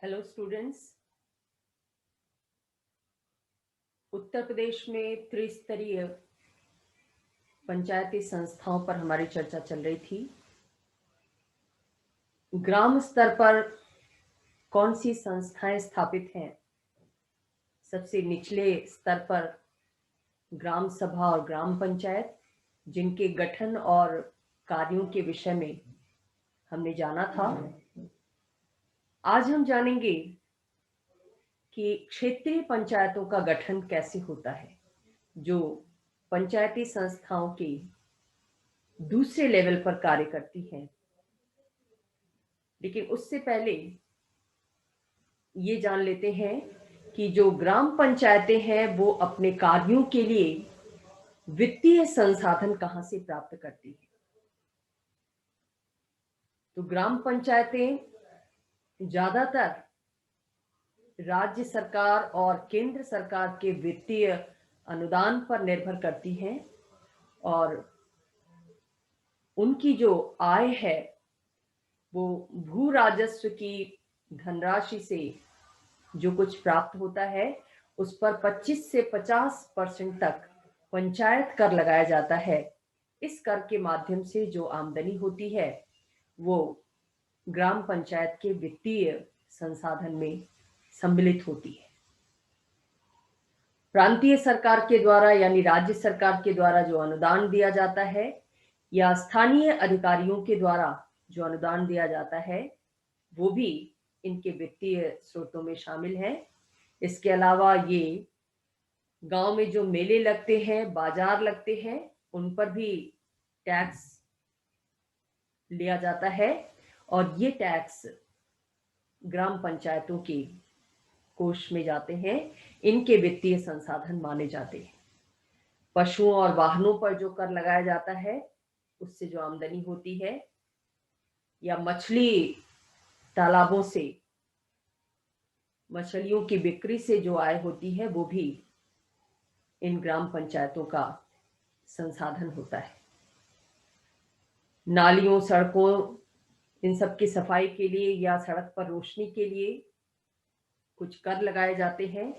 Hello students. Uttar Pradesh में त्रिस्तरीय पंचायती संस्थाओं पर हमारी चर्चा चल रही थी। ग्राम स्तर पर कौन सी संस्थाएं स्थापित हैं? सबसे निचले स्तर पर ग्राम सभा और ग्राम पंचायत, जिनके गठन और कार्यों के विषय में हमने जाना था। आज हम जानेंगे कि क्षेत्रीय पंचायतों का गठन कैसे होता है, जो पंचायती संस्थाओं के दूसरे लेवल पर कार्य करती हैं। लेकिन उससे पहले ये जान लेते हैं कि जो ग्राम पंचायतें हैं वो अपने कार्यों के लिए वित्तीय संसाधन कहां से प्राप्त करती हैं। तो ग्राम पंचायतें ज्यादातर राज्य सरकार और केंद्र सरकार के वित्तीय अनुदान पर निर्भर करती हैं, और उनकी जो आय है वो भू राजस्व की धनराशि से जो कुछ प्राप्त होता है उस पर 25 से 50% तक पंचायत कर लगाया जाता है। इस कर के माध्यम से जो आमदनी होती है वो ग्राम पंचायत के वित्तीय संसाधन में सम्मिलित होती है। प्रांतीय सरकार के द्वारा यानी राज्य सरकार के द्वारा जो अनुदान दिया जाता है या स्थानीय अधिकारियों के द्वारा जो अनुदान दिया जाता है वो भी इनके वित्तीय स्रोतों में शामिल है। इसके अलावा ये गांव में जो मेले लगते हैं, बाजार लगते हैं, उन पर भी टैक्स लिया जाता है, और ये टैक्स ग्राम पंचायतों के कोष में जाते हैं। इनके वित्तीय संसाधन माने जाते हैं। पशुओं और वाहनों पर जो कर लगाया जाता है उससे जो आमदनी होती है, या मछली तालाबों से मछलियों की बिक्री से जो आय होती है वो भी इन ग्राम पंचायतों का संसाधन होता है। नालियों, सड़कों, इन सब की सफाई के लिए या सड़क पर रोशनी के लिए कुछ कर लगाए जाते हैं।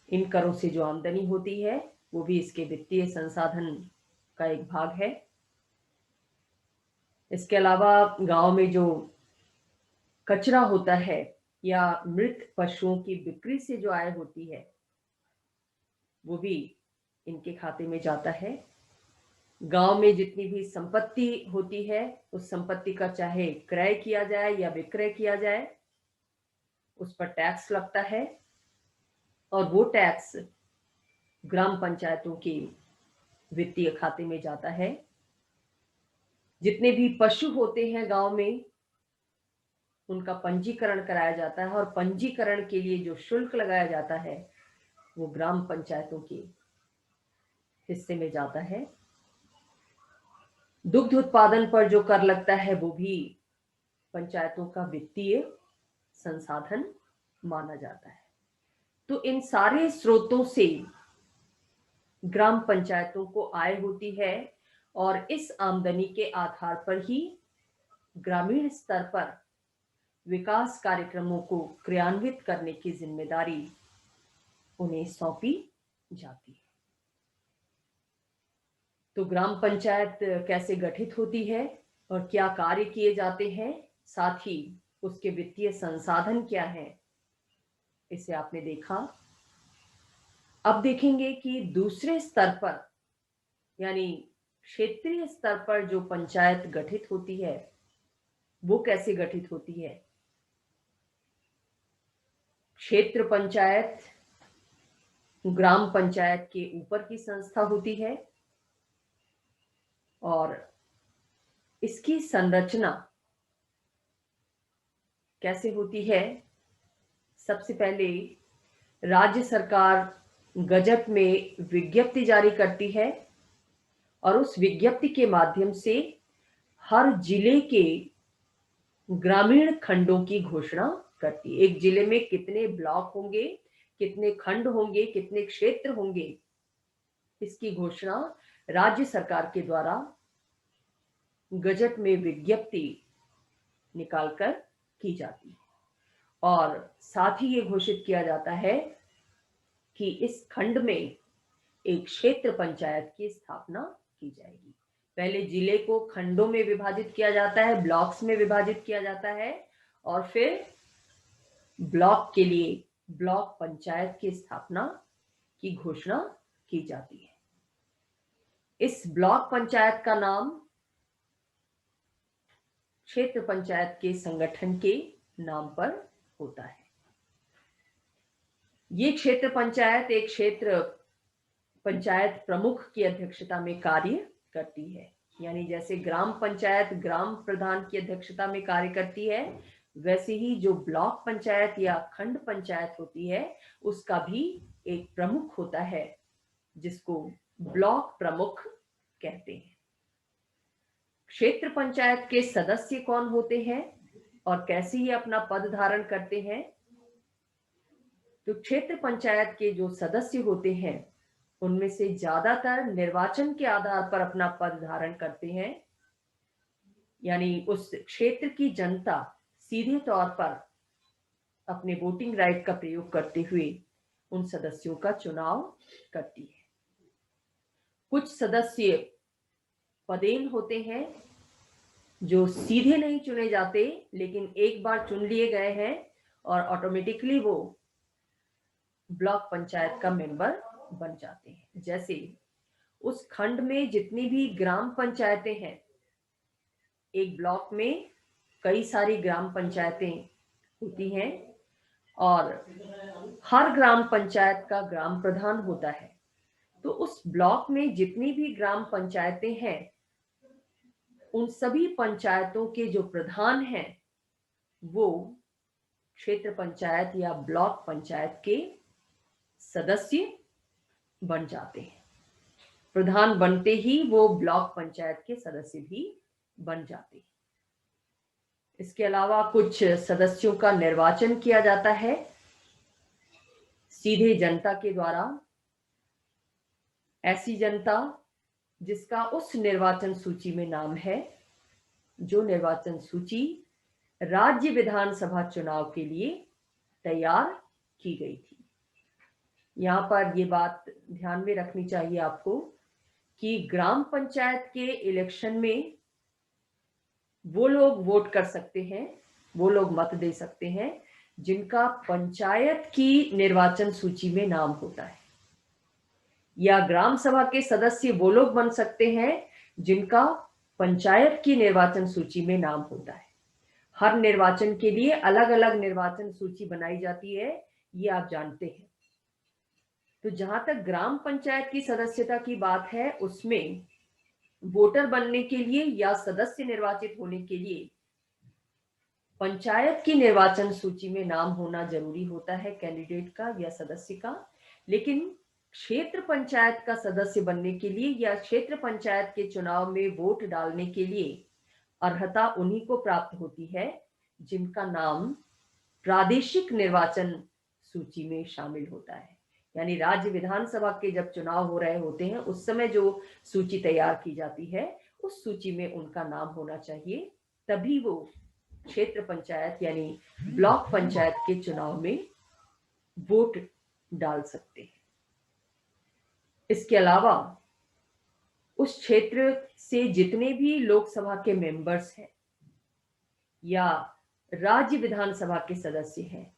इन करों से जो आमदनी होती है वो भी इसके वित्तीय संसाधन का एक भाग है। इसके अलावा गांव में जो कचरा होता है या मृत पशुओं की बिक्री से जो आय होती है वो भी इनके खाते में जाता है। गांव में जितनी भी संपत्ति होती है उस संपत्ति का चाहे क्रय किया जाए या विक्रय किया जाए उस पर टैक्स लगता है, और वो टैक्स ग्राम पंचायतों के वित्तीय खाते में जाता है। जितने भी पशु होते हैं गांव में उनका पंजीकरण कराया जाता है, और पंजीकरण के लिए जो शुल्क लगाया जाता है वो ग्राम पंचायतों के हिस्से में जाता है। दुग्ध उत्पादन पर जो कर लगता है वो भी पंचायतों का वित्तीय संसाधन माना जाता है। तो इन सारे स्रोतों से ग्राम पंचायतों को आय होती है, और इस आमदनी के आधार पर ही ग्रामीण स्तर पर विकास कार्यक्रमों को क्रियान्वित करने की जिम्मेदारी उन्हें सौंपी जाती है। तो ग्राम पंचायत कैसे गठित होती है और क्या कार्य किए जाते हैं, साथ ही उसके वित्तीय संसाधन क्या है, इसे आपने देखा। अब देखेंगे कि दूसरे स्तर पर यानी क्षेत्रीय स्तर पर जो पंचायत गठित होती है वो कैसे गठित होती है। क्षेत्र पंचायत ग्राम पंचायत के ऊपर की संस्था होती है, और इसकी संरचना कैसे होती है। सबसे पहले राज्य सरकार गजट में विज्ञप्ति जारी करती है, और उस विज्ञप्ति के माध्यम से हर जिले के ग्रामीण खंडों की घोषणा करती है। एक जिले में कितने ब्लॉक होंगे, कितने खंड होंगे, कितने क्षेत्र होंगे, इसकी घोषणा राज्य सरकार के द्वारा गजट में विज्ञप्ति निकालकर की जाती है। और साथ ही ये घोषित किया जाता है कि इस खंड में एक क्षेत्र पंचायत की स्थापना की जाएगी। पहले जिले को खंडों में विभाजित किया जाता है, ब्लॉक्स में विभाजित किया जाता है, और फिर ब्लॉक के लिए ब्लॉक पंचायत की स्थापना की घोषणा की जाती है। इस ब्लॉक पंचायत का नाम क्षेत्र पंचायत के संगठन के नाम पर होता है। ये क्षेत्र पंचायत एक क्षेत्र पंचायत प्रमुख की अध्यक्षता में कार्य करती है। यानी जैसे ग्राम पंचायत ग्राम प्रधान की अध्यक्षता में कार्य करती है, वैसे ही जो ब्लॉक पंचायत या खंड पंचायत होती है उसका भी एक प्रमुख होता है, जिसको ब्लॉक प्रमुख कहते हैं। क्षेत्र पंचायत के सदस्य कौन होते हैं और कैसे ये अपना पद धारण करते हैं? तो क्षेत्र पंचायत के जो सदस्य होते हैं उनमें से ज्यादातर निर्वाचन के आधार पर अपना पद धारण करते हैं। यानी उस क्षेत्र की जनता सीधे तौर पर अपने वोटिंग राइट का प्रयोग करते हुए उन सदस्यों का चुनाव करती है। कुछ सदस्य पदेन होते हैं जो सीधे नहीं चुने जाते, लेकिन एक बार चुन लिए गए हैं और ऑटोमेटिकली वो ब्लॉक पंचायत का मेंबर बन जाते हैं। जैसे उस खंड में जितनी भी ग्राम पंचायतें हैं, एक ब्लॉक में कई सारी ग्राम पंचायतें होती हैं और हर ग्राम पंचायत का ग्राम प्रधान होता है। तो उस ब्लॉक में जितनी भी ग्राम पंचायतें हैं, उन सभी पंचायतों के जो प्रधान हैं वो क्षेत्र पंचायत या ब्लॉक पंचायत के सदस्य बन जाते हैं। प्रधान बनते ही वो ब्लॉक पंचायत के सदस्य भी बन जाते हैं। इसके अलावा कुछ सदस्यों का निर्वाचन किया जाता है सीधे जनता के द्वारा। ऐसी जनता जिसका उस निर्वाचन सूची में नाम है, जो निर्वाचन सूची राज्य विधानसभा चुनाव के लिए तैयार की गई थी। यहाँ पर ये बात ध्यान में रखनी चाहिए आपको कि ग्राम पंचायत के इलेक्शन में वो लोग वोट कर सकते हैं, वो लोग मत दे सकते हैं जिनका पंचायत की निर्वाचन सूची में नाम होता है, या ग्राम सभा के सदस्य वो लोग बन सकते हैं जिनका पंचायत की निर्वाचन सूची में नाम होता है। हर निर्वाचन के लिए अलग अलग निर्वाचन सूची बनाई जाती है, ये आप जानते हैं। तो जहां तक ग्राम पंचायत की सदस्यता की बात है, उसमें वोटर बनने के लिए या सदस्य निर्वाचित होने के लिए पंचायत की निर्वाचन सूची में नाम होना जरूरी होता है कैंडिडेट का या सदस्य का। लेकिन क्षेत्र पंचायत का सदस्य बनने के लिए या क्षेत्र पंचायत के चुनाव में वोट डालने के लिए अर्हता उन्हीं को प्राप्त होती है जिनका नाम प्रादेशिक निर्वाचन सूची में शामिल होता है। यानी राज्य विधानसभा के जब चुनाव हो रहे होते हैं उस समय जो सूची तैयार की जाती है, उस सूची में उनका नाम होना चाहिए, तभी वो क्षेत्र पंचायत यानी ब्लॉक पंचायत के चुनाव में वोट डाल सकते हैं। इसके अलावा उस क्षेत्र से जितने भी लोकसभा के मेंबर्स हैं या राज्य विधानसभा के सदस्य हैं,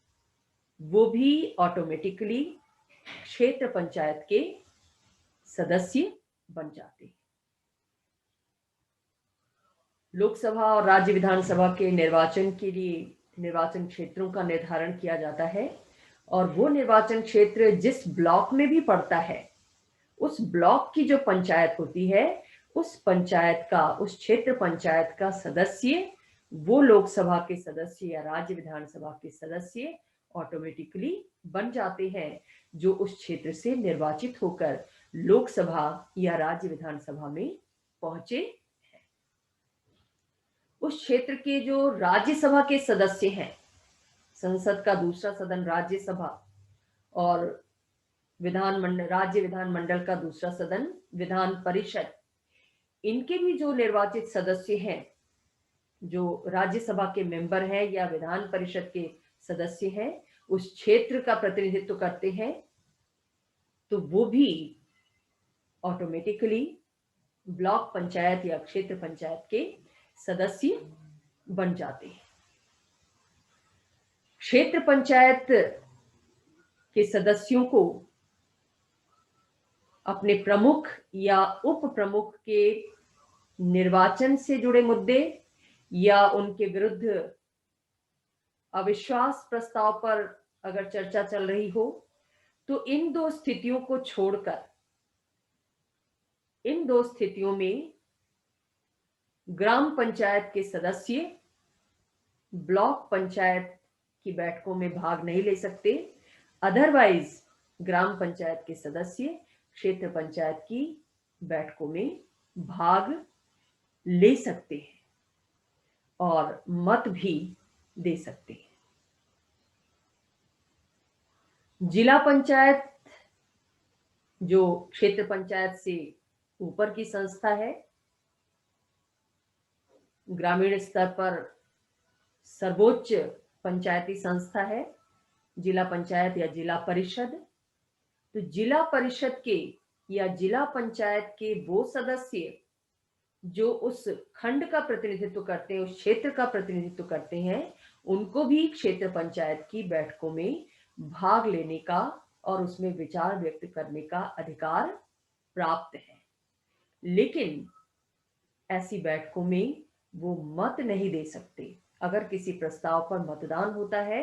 वो भी ऑटोमेटिकली क्षेत्र पंचायत के सदस्य बन जाते हैं। लोकसभा और राज्य विधानसभा के निर्वाचन के लिए निर्वाचन क्षेत्रों का निर्धारण किया जाता है और वो निर्वाचन क्षेत्र जिस ब्लॉक में भी पड़ता है, उस ब्लॉक की जो पंचायत होती है, उस पंचायत का, उस क्षेत्र पंचायत का सदस्य वो लोकसभा के सदस्य या राज्य विधानसभा के सदस्य ऑटोमेटिकली बन जाते हैं जो उस क्षेत्र से निर्वाचित होकर लोकसभा या राज्य विधानसभा में पहुंचे हैं। उस क्षेत्र के जो राज्यसभा के सदस्य हैं, संसद का दूसरा सदन राज्यसभा और राज्य विधानमंडल का दूसरा सदन विधान परिषद, इनके भी जो निर्वाचित सदस्य हैं, जो राज्यसभा के मेंबर हैं या विधान परिषद के सदस्य हैं, उस क्षेत्र का प्रतिनिधित्व करते हैं, तो वो भी ऑटोमेटिकली ब्लॉक पंचायत या क्षेत्र पंचायत के सदस्य बन जाते हैं। क्षेत्र पंचायत के सदस्यों को अपने प्रमुख या उप प्रमुख के निर्वाचन से जुड़े मुद्दे या उनके विरुद्ध अविश्वास प्रस्ताव पर अगर चर्चा चल रही हो, तो इन दो स्थितियों को छोड़कर, इन दो स्थितियों में ग्राम पंचायत के सदस्य ब्लॉक पंचायत की बैठकों में भाग नहीं ले सकते। अदरवाइज ग्राम पंचायत के सदस्य क्षेत्र पंचायत की बैठकों में भाग ले सकते हैं और मत भी दे सकते हैं। जिला पंचायत जो क्षेत्र पंचायत से ऊपर की संस्था है, ग्रामीण स्तर पर सर्वोच्च पंचायती संस्था है जिला पंचायत या जिला परिषद। तो जिला परिषद के या जिला पंचायत के वो सदस्य जो उस खंड का प्रतिनिधित्व करते हैं, उस क्षेत्र का प्रतिनिधित्व करते हैं, उनको भी क्षेत्र पंचायत की बैठकों में भाग लेने का और उसमें विचार व्यक्त करने का अधिकार प्राप्त है। लेकिन ऐसी बैठकों में वो मत नहीं दे सकते। अगर किसी प्रस्ताव पर मतदान होता है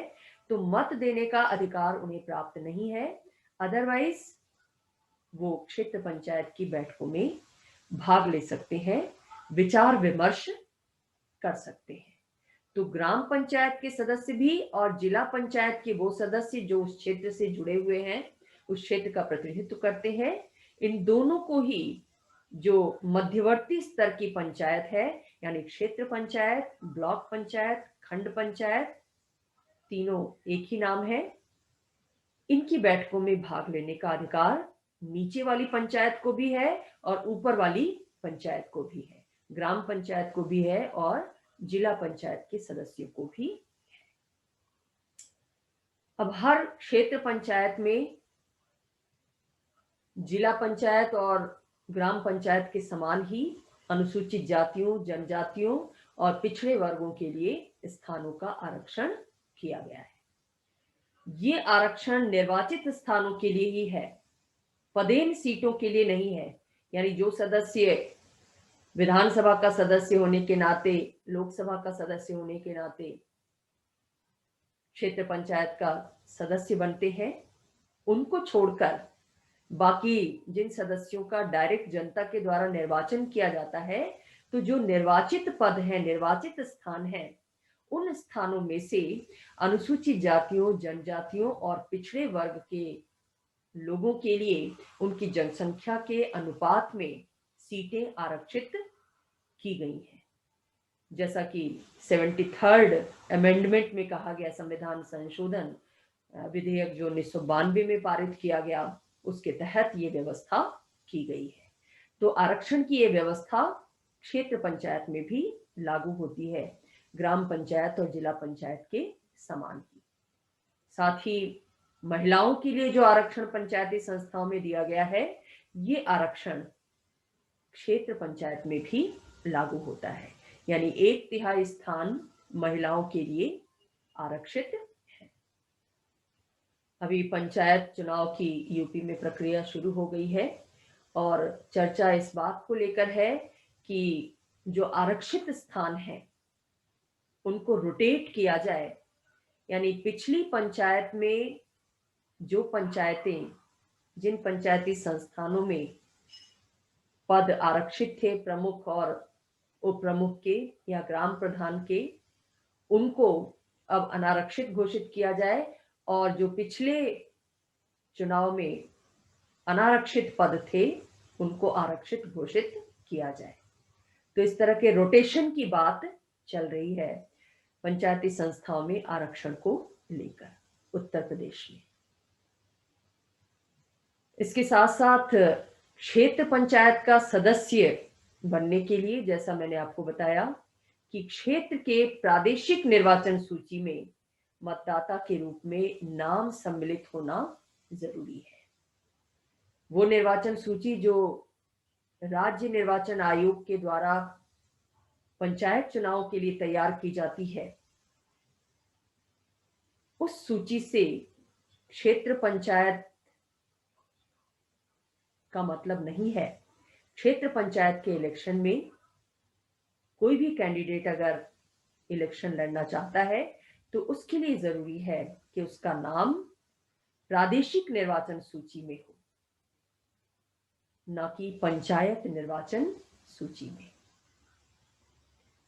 तो मत देने का अधिकार उन्हें प्राप्त नहीं है। अदरवाइज वो क्षेत्र पंचायत की बैठकों में भाग ले सकते हैं, विचार विमर्श कर सकते हैं। तो ग्राम पंचायत के सदस्य भी और जिला पंचायत के वो सदस्य जो उस क्षेत्र से जुड़े हुए हैं, उस क्षेत्र का प्रतिनिधित्व करते हैं, इन दोनों को ही जो मध्यवर्ती स्तर की पंचायत है, यानी क्षेत्र पंचायत, ब्लॉक पंचायत, खंड पंचायत, तीनों एक ही नाम है, इनकी बैठकों में भाग लेने का अधिकार नीचे वाली पंचायत को भी है और ऊपर वाली पंचायत को भी है, ग्राम पंचायत को भी है और जिला पंचायत के सदस्यों को भी है। अब हर क्षेत्र पंचायत में जिला पंचायत और ग्राम पंचायत के समान ही अनुसूचित जातियों, जनजातियों और पिछड़े वर्गों के लिए स्थानों का आरक्षण किया गया है। ये आरक्षण निर्वाचित स्थानों के लिए ही है, पदेन सीटों के लिए नहीं है। यानी जो सदस्य विधानसभा का सदस्य होने के नाते, लोकसभा का सदस्य होने के नाते क्षेत्र पंचायत का सदस्य बनते हैं, उनको छोड़कर बाकी जिन सदस्यों का डायरेक्ट जनता के द्वारा निर्वाचन किया जाता है, तो जो निर्वाचित पद है, निर्वाचित स्थान है, उन स्थानों में से अनुसूचित जातियों, जनजातियों और पिछड़े वर्ग के लोगों के लिए उनकी जनसंख्या के अनुपात में सीटें आरक्षित की गई हैं। जैसा कि 73rd अमेंडमेंट में कहा गया, संविधान संशोधन विधेयक जो 1992 में पारित किया गया, उसके तहत ये व्यवस्था की गई है। तो आरक्षण की ये व्यवस्था क्षेत्र पंचायत में भी लागू होती है, ग्राम पंचायत और जिला पंचायत के समान ही। साथ ही महिलाओं के लिए जो आरक्षण पंचायती संस्थाओं में दिया गया है, ये आरक्षण क्षेत्र पंचायत में भी लागू होता है। यानी 1/3 स्थान महिलाओं के लिए आरक्षित है। अभी पंचायत चुनाव की यूपी में प्रक्रिया शुरू हो गई है और चर्चा इस बात को लेकर है कि जो आरक्षित स्थान है उनको रोटेट किया जाए। यानी पिछली पंचायत में जो पंचायतें, जिन पंचायती संस्थानों में पद आरक्षित थे प्रमुख और उप प्रमुख के या ग्राम प्रधान के, उनको अब अनारक्षित घोषित किया जाए और जो पिछले चुनाव में अनारक्षित पद थे उनको आरक्षित घोषित किया जाए। तो इस तरह के रोटेशन की बात चल रही है पंचायती संस्थाओं में आरक्षण को लेकर उत्तर प्रदेश में। इसके साथ साथ क्षेत्र पंचायत का सदस्य बनने के लिए, जैसा मैंने आपको बताया कि क्षेत्र के प्रादेशिक निर्वाचन सूची में मतदाता के रूप में नाम सम्मिलित होना जरूरी है। वो निर्वाचन सूची जो राज्य निर्वाचन आयोग के द्वारा पंचायत चुनाव के लिए तैयार की जाती है, उस सूची से क्षेत्र पंचायत का मतलब नहीं है। क्षेत्र पंचायत के इलेक्शन में कोई भी कैंडिडेट अगर इलेक्शन लड़ना चाहता है तो उसके लिए जरूरी है कि उसका नाम प्रादेशिक निर्वाचन सूची में हो, न कि पंचायत निर्वाचन सूची में।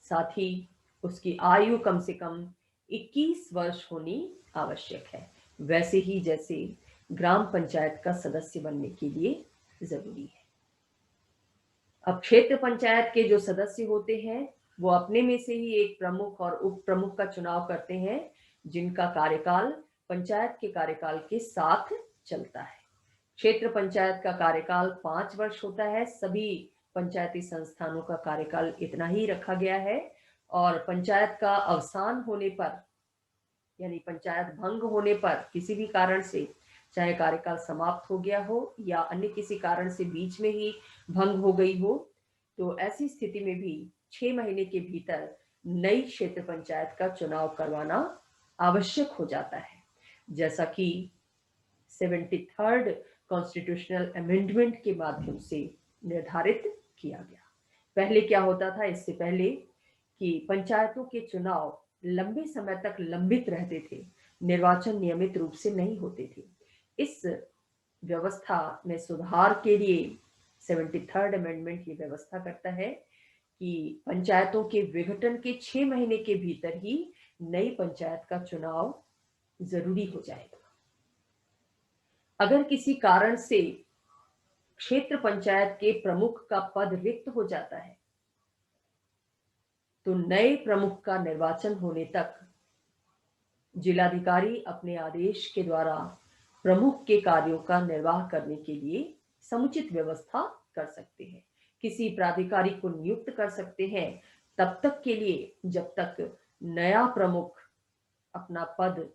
साथ ही उसकी आयु कम से कम 21 वर्ष होनी आवश्यक है, वैसे ही जैसे ग्राम पंचायत का सदस्य बनने के लिए जरूरी है। अब क्षेत्र पंचायत के जो सदस्य होते हैं वो अपने में से ही एक प्रमुख और उप प्रमुख का चुनाव करते हैं, जिनका कार्यकाल पंचायत के कार्यकाल के साथ चलता है। क्षेत्र पंचायत का कार्यकाल 5 वर्ष होता है। सभी पंचायती संस्थानों का कार्यकाल इतना ही रखा गया है और पंचायत का अवसान होने पर, यानी पंचायत भंग होने पर, किसी भी कारण से, चाहे कार्यकाल समाप्त हो गया हो या अन्य किसी कारण से बीच में ही भंग हो गई हो, तो ऐसी स्थिति में भी 6 महीने के भीतर नई क्षेत्र पंचायत का चुनाव करवाना आवश्यक हो जाता है, जैसा कि 73rd कॉन्स्टिट्यूशनल अमेंडमेंट के माध्यम से निर्धारित किया गया। पहले क्या होता था, इससे पहले कि पंचायतों के चुनाव लंबे समय तक लंबित रहते थे, निर्वाचन नियमित रूप से नहीं होते थे। इस व्यवस्था में सुधार के लिए 73rd अमेंडमेंट ये व्यवस्था करता है कि पंचायतों के विघटन के 6 महीने के भीतर ही नई पंचायत का चुनाव जरूरी हो जाएगा। अगर किसी कारण से क्षेत्र पंचायत के प्रमुख का पद रिक्त हो जाता है तो नए प्रमुख का निर्वाचन होने तक जिलाधिकारी अपने आदेश के द्वारा प्रमुख के कार्यों का निर्वाह करने के लिए समुचित व्यवस्था कर सकते हैं। किसी प्राधिकारी को नियुक्त कर सकते हैं तब तक के लिए जब तक नया प्रमुख अपना पद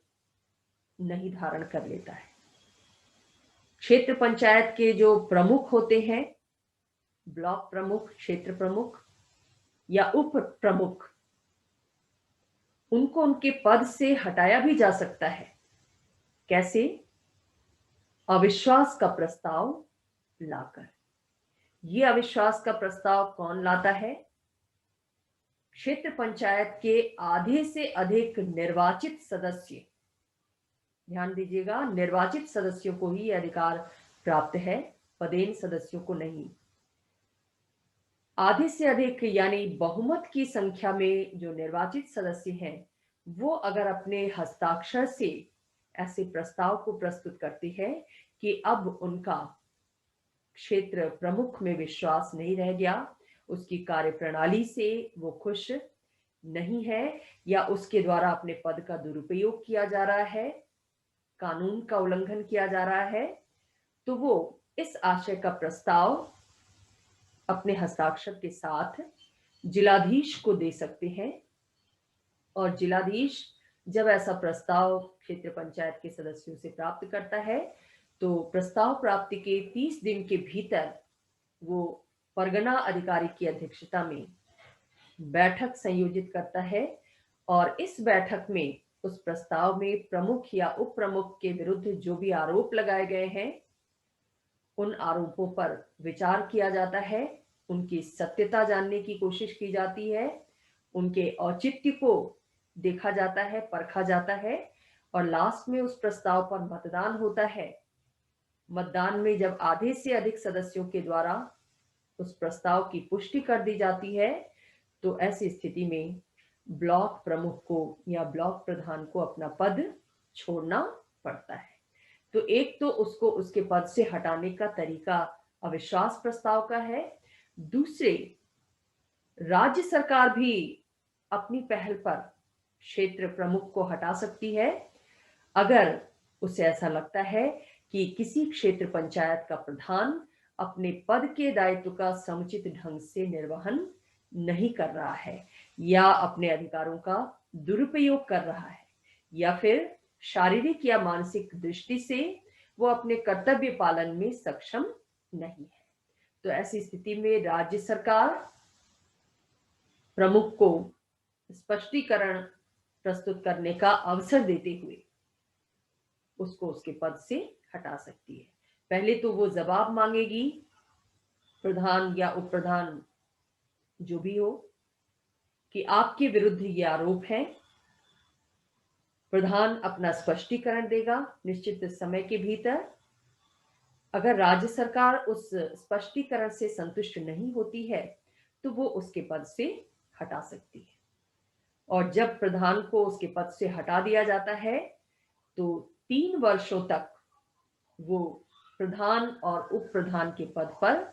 नहीं धारण कर लेता है। क्षेत्र पंचायत के जो प्रमुख होते हैं, ब्लॉक प्रमुख, क्षेत्र प्रमुख या उप प्रमुख, उनको उनके पद से हटाया भी जा सकता है। कैसे? अविश्वास का प्रस्ताव लाकर। ये अविश्वास का प्रस्ताव कौन लाता है? क्षेत्र पंचायत के आधे से अधिक निर्वाचित सदस्य, ध्यान दीजिएगा, निर्वाचित सदस्यों को ही अधिकार प्राप्त है, पदेन सदस्यों को नहीं। आधे से अधिक यानी बहुमत की संख्या में जो निर्वाचित सदस्य हैं वो अगर अपने हस्ताक्षर से ऐसे प्रस्ताव को प्रस्तुत करते हैं कि अब उनका क्षेत्र प्रमुख में विश्वास नहीं रह गया, उसकी कार्यप्रणाली से वो खुश नहीं है या उसके द्वारा अपने पद का दुरुपयोग किया जा रहा है, कानून का उल्लंघन किया जा रहा है, तो वो इस आशय का प्रस्ताव अपने हस्ताक्षर के साथ जिलाधीश को दे सकते हैं। और जिलाधीश जब ऐसा प्रस्ताव क्षेत्र पंचायत के सदस्यों से प्राप्त करता है तो प्रस्ताव प्राप्ति के 30 दिन के भीतर वो परगना अधिकारी की अध्यक्षता में बैठक संयोजित करता है और इस बैठक में उस प्रस्ताव में प्रमुख या उप प्रमुख के विरुद्ध जो भी आरोप लगाए गए हैं उन आरोपों पर विचार किया जाता है, उनकी सत्यता जानने की कोशिश की जाती है, उनके औचित्य को देखा जाता है, परखा जाता है और लास्ट में उस प्रस्ताव पर मतदान होता है। मतदान में जब आधे से अधिक सदस्यों के द्वारा उस प्रस्ताव की पुष्टि कर दी जाती है तो ऐसी स्थिति में ब्लॉक प्रमुख को या ब्लॉक प्रधान को अपना पद छोड़ना पड़ता है। तो एक तो उसको उसके पद से हटाने का तरीका अविश्वास प्रस्ताव का है, दूसरे राज्य सरकार भी अपनी पहल पर क्षेत्र प्रमुख को हटा सकती है अगर उसे ऐसा लगता है कि किसी क्षेत्र पंचायत का प्रधान अपने पद के दायित्व का समुचित ढंग से निर्वहन नहीं कर रहा है या अपने अधिकारों का दुरुपयोग कर रहा है या फिर शारीरिक या मानसिक दृष्टि से वो अपने कर्तव्य पालन में सक्षम नहीं है। तो ऐसी स्थिति में राज्य सरकार प्रमुख को स्पष्टीकरण प्रस्तुत करने का अवसर देते हुए उसको उसके पद से हटा सकती है। पहले तो वो जवाब मांगेगी, प्रधान या उप प्रधान जो भी हो, कि आपके विरुद्ध ये आरोप है। प्रधान अपना स्पष्टीकरण देगा निश्चित समय के भीतर। अगर राज्य सरकार उस स्पष्टीकरण से संतुष्ट नहीं होती है तो वो उसके पद से हटा सकती है। और जब प्रधान को उसके पद से हटा दिया जाता है तो 3 वर्षों तक वो प्रधान और उप प्रधान के पद पर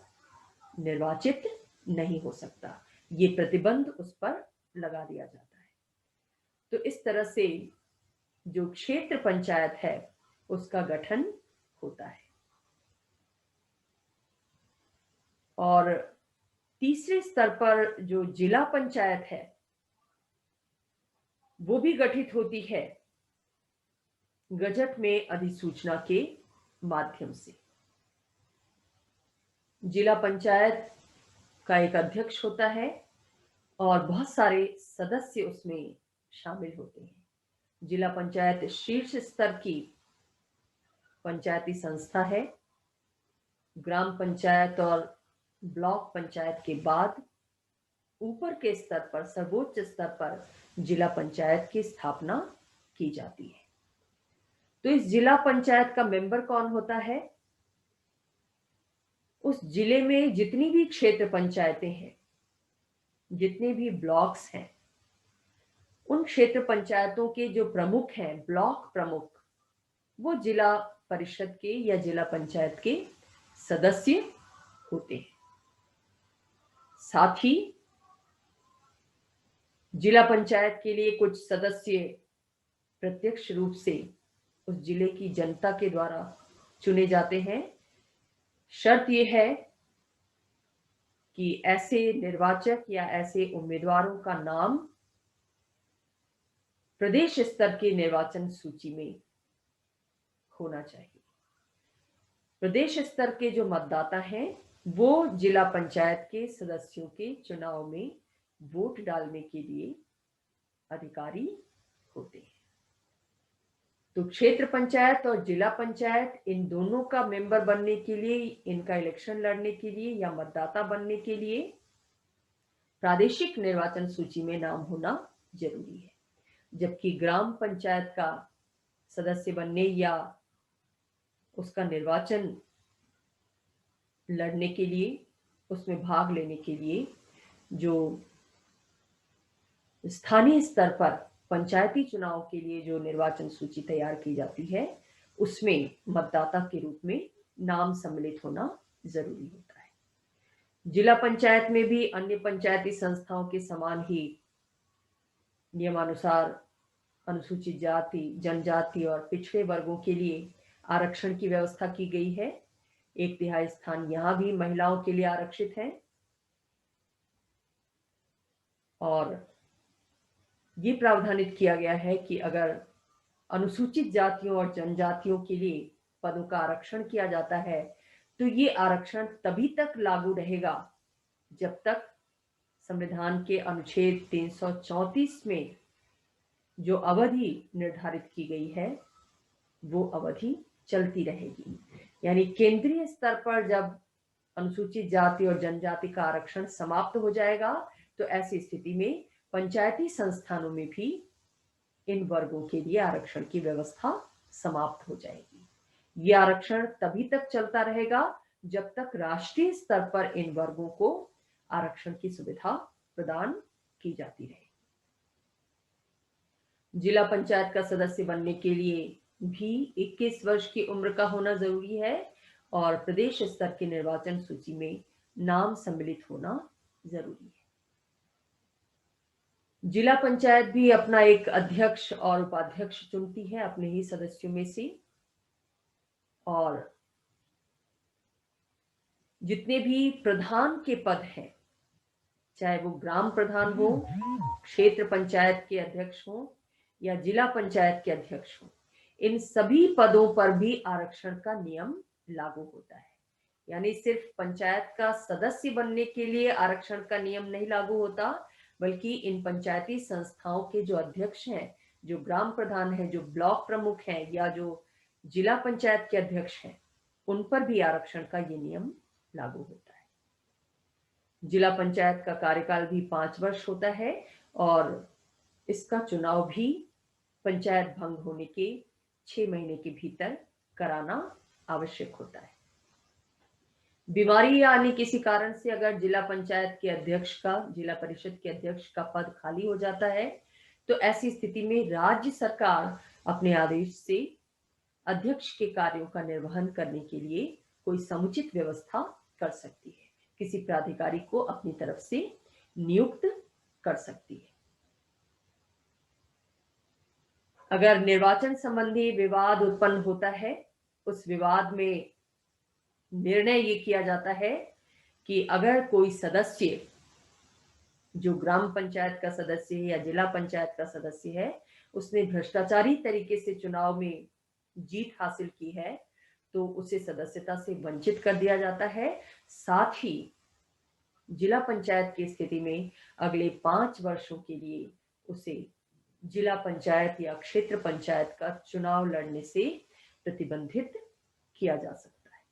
निर्वाचित नहीं हो सकता। ये प्रतिबंध उस पर लगा दिया जाता है। तो इस तरह से जो क्षेत्र पंचायत है उसका गठन होता है। और तीसरे स्तर पर जो जिला पंचायत है वो भी गठित होती है गजट में अधिसूचना के माध्यम से। जिला पंचायत का एक अध्यक्ष होता है और बहुत सारे सदस्य उसमें शामिल होते हैं। जिला पंचायत शीर्ष स्तर की पंचायती संस्था है। ग्राम पंचायत और ब्लॉक पंचायत के बाद ऊपर के स्तर पर, सर्वोच्च स्तर पर जिला पंचायत की स्थापना की जाती है। तो इस जिला पंचायत का मेंबर कौन होता है? उस जिले में जितनी भी क्षेत्र पंचायतें हैं, जितने भी ब्लॉक्स हैं, उन क्षेत्र पंचायतों के जो प्रमुख हैं, ब्लॉक प्रमुख, वो जिला परिषद के या जिला पंचायत के सदस्य होते हैं। साथ ही जिला पंचायत के लिए कुछ सदस्य प्रत्यक्ष रूप से उस जिले की जनता के द्वारा चुने जाते हैं। शर्त यह है कि ऐसे निर्वाचक या ऐसे उम्मीदवारों का नाम प्रदेश स्तर के निर्वाचन सूची में होना चाहिए। प्रदेश स्तर के जो मतदाता हैं वो जिला पंचायत के सदस्यों के चुनाव में वोट डालने के लिए अधिकारी होते हैं। तो क्षेत्र पंचायत और जिला पंचायत, इन दोनों का मेंबर बनने के लिए, इनका इलेक्शन लड़ने के लिए या मतदाता बनने के लिए प्रादेशिक निर्वाचन सूची में नाम होना जरूरी है। जबकि ग्राम पंचायत का सदस्य बनने या उसका निर्वाचन लड़ने के लिए, उसमें भाग लेने के लिए जो स्थानीय स्तर पर पंचायती चुनाव के लिए जो निर्वाचन सूची तैयार की जाती है उसमें मतदाता के रूप में नाम सम्मिलित होना जरूरी होता है। जिला पंचायत में भी अन्य पंचायती संस्थाओं के समान ही नियमानुसार अनुसूचित जाति, जनजाति और पिछड़े वर्गों के लिए आरक्षण की व्यवस्था की गई है। 1/3 स्थान यहाँ भी महिलाओं के लिए आरक्षित है। और ये प्रावधानित किया गया है कि अगर अनुसूचित जातियों और जनजातियों के लिए पदों का आरक्षण किया जाता है तो ये आरक्षण तभी तक लागू रहेगा जब तक संविधान के अनुच्छेद 334 में जो अवधि निर्धारित की गई है वो अवधि चलती रहेगी। यानी केंद्रीय स्तर पर जब अनुसूचित जाति और जनजाति का आरक्षण समाप्त हो जाएगा तो ऐसी स्थिति में पंचायती संस्थानों में भी इन वर्गों के लिए आरक्षण की व्यवस्था समाप्त हो जाएगी। ये आरक्षण तभी तक चलता रहेगा जब तक राष्ट्रीय स्तर पर इन वर्गों को आरक्षण की सुविधा प्रदान की जाती रहे। जिला पंचायत का सदस्य बनने के लिए भी 21 वर्ष की उम्र का होना जरूरी है और प्रदेश स्तर के निर्वाचन सूची में नाम सम्मिलित होना जरूरी है। जिला पंचायत भी अपना एक अध्यक्ष और उपाध्यक्ष चुनती है अपने ही सदस्यों में से। और जितने भी प्रधान के पद हैं, चाहे वो ग्राम प्रधान हो, क्षेत्र पंचायत के अध्यक्ष हो या जिला पंचायत के अध्यक्ष हों, इन सभी पदों पर भी आरक्षण का नियम लागू होता है। यानी सिर्फ पंचायत का सदस्य बनने के लिए आरक्षण का नियम नहीं लागू होता, बल्कि इन पंचायती संस्थाओं के जो अध्यक्ष हैं, जो ग्राम प्रधान हैं, जो ब्लॉक प्रमुख हैं या जो जिला पंचायत के अध्यक्ष हैं, उन पर भी आरक्षण का ये नियम लागू होता है। जिला पंचायत का कार्यकाल भी 5 वर्ष होता है और इसका चुनाव भी पंचायत भंग होने के 6 महीने के भीतर कराना आवश्यक होता है। बीमारी या अन्य किसी कारण से अगर जिला पंचायत के अध्यक्ष का, जिला परिषद के अध्यक्ष का पद खाली हो जाता है, तो ऐसी स्थिति में राज्य सरकार अपने आदेश से अध्यक्ष के कार्यों का निर्वहन करने के लिए कोई समुचित व्यवस्था कर सकती है, किसी प्राधिकारी को अपनी तरफ से नियुक्त कर सकती है। अगर निर्वाचन संबंधी विवाद उत्पन्न होता है, उस विवाद में निर्णय ये किया जाता है कि अगर कोई सदस्य जो ग्राम पंचायत का सदस्य है या जिला पंचायत का सदस्य है, उसने भ्रष्टाचारी तरीके से चुनाव में जीत हासिल की है, तो उसे सदस्यता से वंचित कर दिया जाता है। साथ ही जिला पंचायत की स्थिति में अगले 5 वर्षों के लिए उसे जिला पंचायत या क्षेत्र पंचायत का चुनाव लड़ने से प्रतिबंधित किया जा सकता है।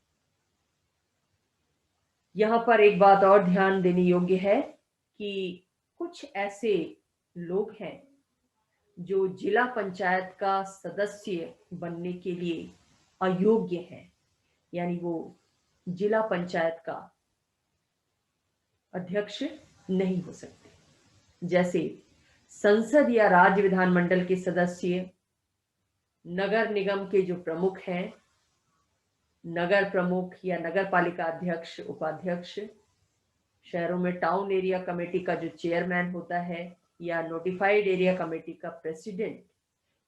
यहां पर एक बात और ध्यान देने योग्य है कि कुछ ऐसे लोग हैं जो जिला पंचायत का सदस्य बनने के लिए अयोग्य हैं, यानी वो जिला पंचायत का अध्यक्ष नहीं हो सकते। जैसे संसद या राज्य विधानमंडल के सदस्य, नगर निगम के जो प्रमुख हैं, नगर प्रमुख या नगर पालिका अध्यक्ष, उपाध्यक्ष, शहरों में टाउन एरिया कमेटी का जो चेयरमैन होता है या नोटिफाइड एरिया कमेटी का प्रेसिडेंट,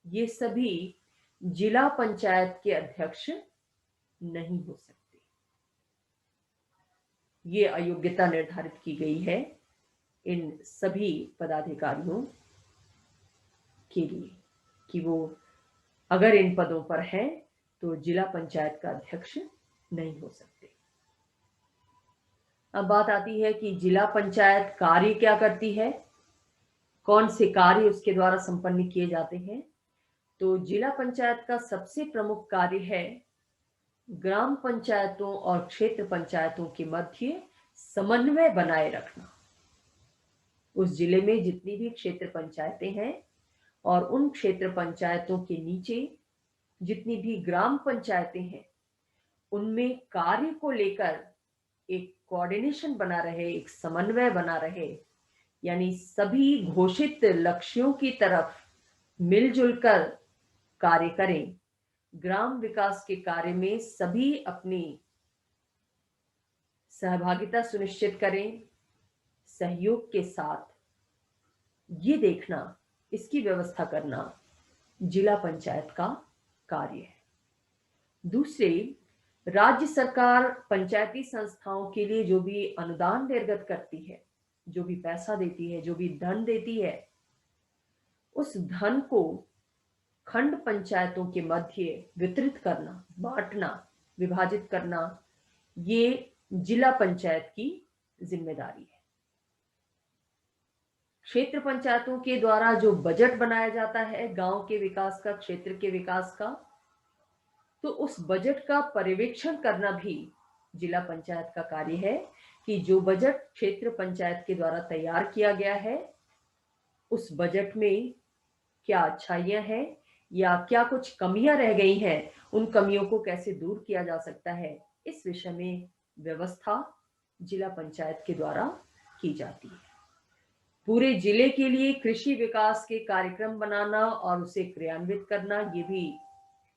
ये सभी जिला पंचायत के अध्यक्ष नहीं हो सकते। ये अयोग्यता निर्धारित की गई है इन सभी पदाधिकारियों के लिए कि वो अगर इन पदों पर हैं तो जिला पंचायत का अध्यक्ष नहीं हो सकते। अब बात आती है कि जिला पंचायत कार्य क्या करती है, कौन से कार्य उसके द्वारा संपन्न किए जाते हैं। तो जिला पंचायत का सबसे प्रमुख कार्य है ग्राम पंचायतों और क्षेत्र पंचायतों के मध्य समन्वय बनाए रखना। उस जिले में जितनी भी क्षेत्र पंचायतें हैं और उन क्षेत्र पंचायतों के नीचे जितनी भी ग्राम पंचायतें हैं, उनमें कार्य को लेकर एक कोऑर्डिनेशन बना रहे, एक समन्वय बना रहे, यानी सभी घोषित लक्ष्यों की तरफ मिलजुल कर कार्य करें। ग्राम विकास के कार्य में सभी अपनी सहभागिता सुनिश्चित करें, सहयोग के साथ ये देखना, इसकी व्यवस्था करना जिला पंचायत का कार्य है। दूसरे, राज्य सरकार पंचायती संस्थाओं के लिए जो भी अनुदान निर्गत करती है, जो भी पैसा देती है, जो भी धन देती है, उस धन को खंड पंचायतों के मध्य वितरित करना, बांटना, विभाजित करना, ये जिला पंचायत की जिम्मेदारी है। क्षेत्र पंचायतों के द्वारा जो बजट बनाया जाता है गांव के विकास का, क्षेत्र के विकास का, तो उस बजट का पर्यवेक्षण करना भी जिला पंचायत का कार्य है कि जो बजट क्षेत्र पंचायत के द्वारा तैयार किया गया है, उस बजट में क्या अच्छाइयां हैं या क्या कुछ कमियां रह गई हैं, उन कमियों को कैसे दूर किया जा सकता है, इस विषय में व्यवस्था जिला पंचायत के द्वारा की जाती है। पूरे जिले के लिए कृषि विकास के कार्यक्रम बनाना और उसे क्रियान्वित करना, ये भी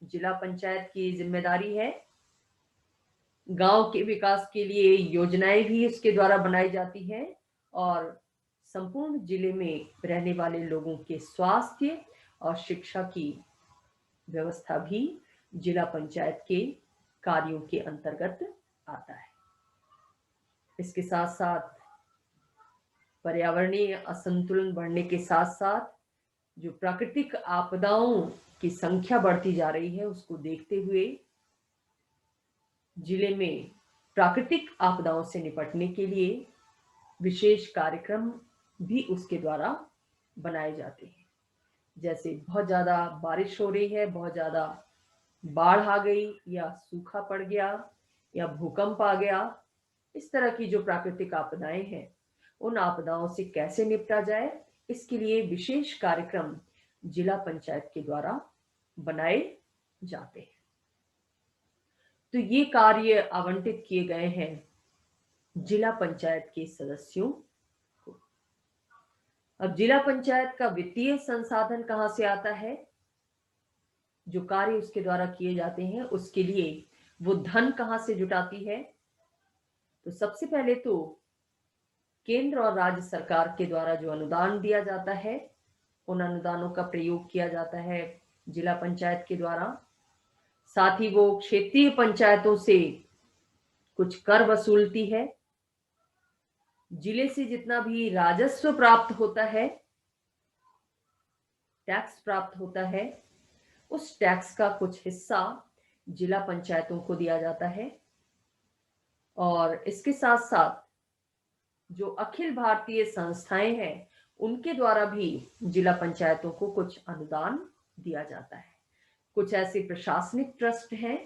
जिला पंचायत की जिम्मेदारी है। गांव के विकास के लिए योजनाएं भी इसके द्वारा बनाई जाती हैं और संपूर्ण जिले में रहने वाले लोगों के स्वास्थ्य और शिक्षा की व्यवस्था भी जिला पंचायत के कार्यों के अंतर्गत आता है। इसके साथ साथ पर्यावरणीय असंतुलन बढ़ने के साथ साथ जो प्राकृतिक आपदाओं की संख्या बढ़ती जा रही है, उसको देखते हुए जिले में प्राकृतिक आपदाओं से निपटने के लिए विशेष कार्यक्रम भी उसके द्वारा बनाए जाते हैं। जैसे बहुत ज़्यादा बारिश हो रही है, बहुत ज़्यादा बाढ़ आ गई, या सूखा पड़ गया, या भूकंप आ गया, इस तरह की जो प्राकृतिक आपदाएं हैं, उन आपदाओं से कैसे निपटा जाए, इसके लिए विशेष कार्यक्रम जिला पंचायत के द्वारा बनाए जाते हैं। तो ये कार्य आवंटित किए गए हैं जिला पंचायत के सदस्यों को। अब जिला पंचायत का वित्तीय संसाधन कहां से आता है, जो कार्य उसके द्वारा किए जाते हैं उसके लिए वो धन कहां से जुटाती है? तो सबसे पहले तो केंद्र और राज्य सरकार के द्वारा जो अनुदान दिया जाता है, उन अनुदानों का प्रयोग किया जाता है जिला पंचायत के द्वारा। साथ ही वो क्षेत्रीय पंचायतों से कुछ कर वसूलती है। जिले से जितना भी राजस्व प्राप्त होता है, टैक्स प्राप्त होता है, उस टैक्स का कुछ हिस्सा जिला पंचायतों को दिया जाता है। और इसके साथ साथ जो अखिल भारतीय संस्थाएं हैं, उनके द्वारा भी जिला पंचायतों को कुछ अनुदान दिया जाता है। कुछ ऐसे प्रशासनिक ट्रस्ट हैं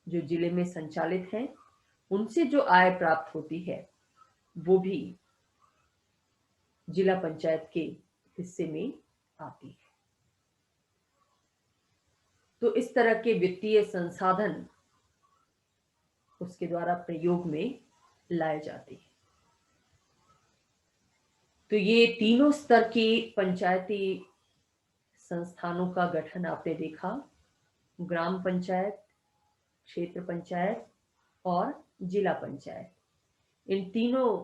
जो जिले में संचालित हैं, उनसे जो आय प्राप्त होती है वो भी जिला पंचायत के हिस्से में आती है। तो इस तरह के वित्तीय संसाधन उसके द्वारा प्रयोग में लाए जाते हैं। तो ये तीनों स्तर की पंचायती संस्थानों का गठन आपने देखा, ग्राम पंचायत, क्षेत्र पंचायत और जिला पंचायत। इन तीनों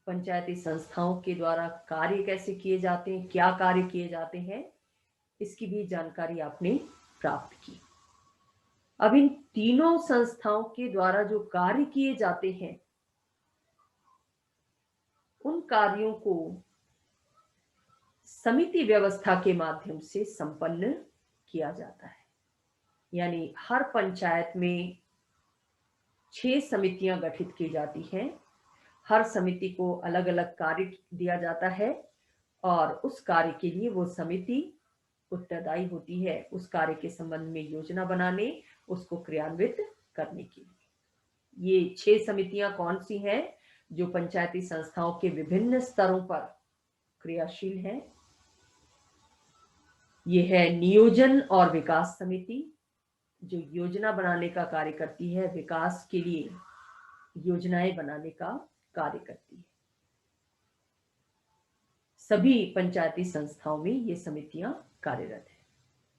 पंचायती संस्थाओं के द्वारा कार्य कैसे किए जाते हैं, क्या कार्य किए जाते हैं, इसकी भी जानकारी आपने प्राप्त की। अब इन तीनों संस्थाओं के द्वारा जो कार्य किए जाते हैं, उन कार्यों को समिति व्यवस्था के माध्यम से संपन्न किया जाता है। यानी हर पंचायत में 6 समितियां गठित की जाती हैं। हर समिति को अलग अलग कार्य दिया जाता है और उस कार्य के लिए वो समिति उत्तरदायी होती है, उस कार्य के संबंध में योजना बनाने, उसको क्रियान्वित करने के लिए। ये 6 समितियां कौन सी हैं जो पंचायती संस्थाओं के विभिन्न स्तरों पर क्रियाशील हैं? ये है नियोजन और विकास समिति, जो योजना बनाने का कार्य करती है, विकास के लिए योजनाएं बनाने का कार्य करती है। सभी पंचायती संस्थाओं में ये समितियां कार्यरत है।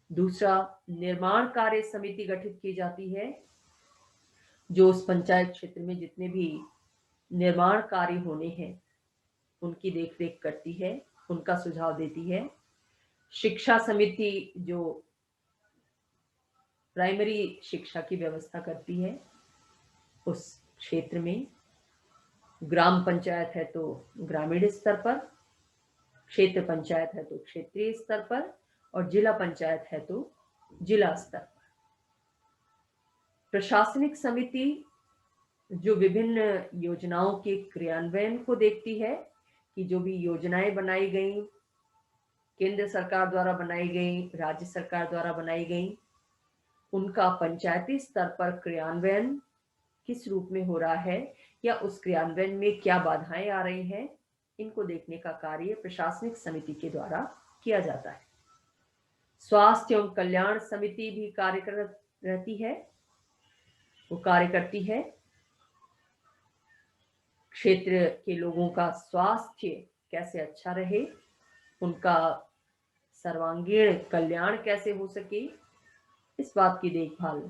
दूसरा, निर्माण कार्य समिति गठित की जाती है, जो उस पंचायत क्षेत्र में जितने भी निर्माण कार्य होने हैं उनकी देखरेख करती है, उनका सुझाव देती है। शिक्षा समिति जो प्राइमरी शिक्षा की व्यवस्था करती है उस क्षेत्र में। ग्राम पंचायत है तो ग्रामीण स्तर पर, क्षेत्र पंचायत है तो क्षेत्रीय स्तर पर, और जिला पंचायत है तो जिला स्तर पर। प्रशासनिक समिति जो विभिन्न योजनाओं के क्रियान्वयन को देखती है कि जो भी योजनाएं बनाई गई, केंद्र सरकार द्वारा बनाई गई, राज्य सरकार द्वारा बनाई गई, उनका पंचायती स्तर पर क्रियान्वयन किस रूप में हो रहा है या उस क्रियान्वयन में क्या बाधाएं आ रही हैं, इनको देखने का कार्य प्रशासनिक समिति के द्वारा किया जाता है। स्वास्थ्य एवं कल्याण समिति भी कार्यरत रहती है, वो कार्य करती है क्षेत्र के लोगों का स्वास्थ्य कैसे अच्छा रहे, उनका सर्वांगीण कल्याण कैसे हो सके, इस बात की देखभाल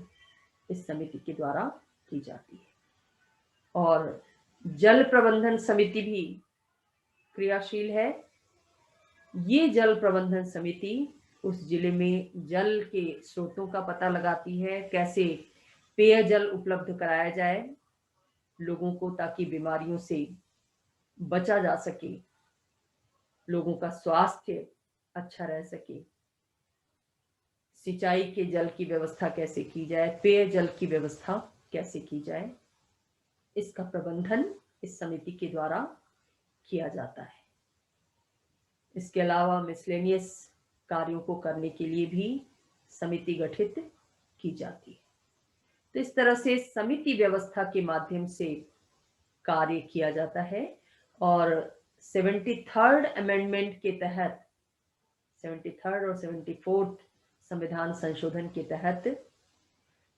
इस समिति के द्वारा की जाती है। और जल प्रबंधन समिति भी क्रियाशील है। ये जल प्रबंधन समिति उस जिले में जल के स्रोतों का पता लगाती है, कैसे पेयजल उपलब्ध कराया जाए लोगों को ताकि बीमारियों से बचा जा सके, लोगों का स्वास्थ्य अच्छा रह सके, सिंचाई के जल की व्यवस्था कैसे की जाए, पेयजल की व्यवस्था कैसे की जाए, इसका प्रबंधन इस समिति के द्वारा किया जाता है। इसके अलावा मिसलेनियस कार्यों को करने के लिए भी समिति गठित की जाती है। तो इस तरह से समिति व्यवस्था के माध्यम से कार्य किया जाता है। और 73rd अमेंडमेंट के तहत, 73rd और 74th संविधान संशोधन के तहत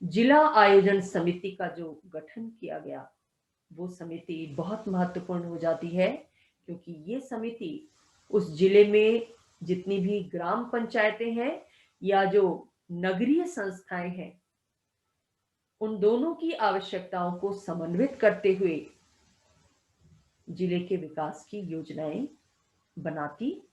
जिला आयोजन समिति का जो गठन किया गया, वो समिति बहुत महत्वपूर्ण हो जाती है, क्योंकि ये समिति उस जिले में जितनी भी ग्राम पंचायतें हैं या जो नगरीय संस्थाएं हैं, उन दोनों की आवश्यकताओं को समन्वित करते हुए जिले के विकास की योजनाएं बनाती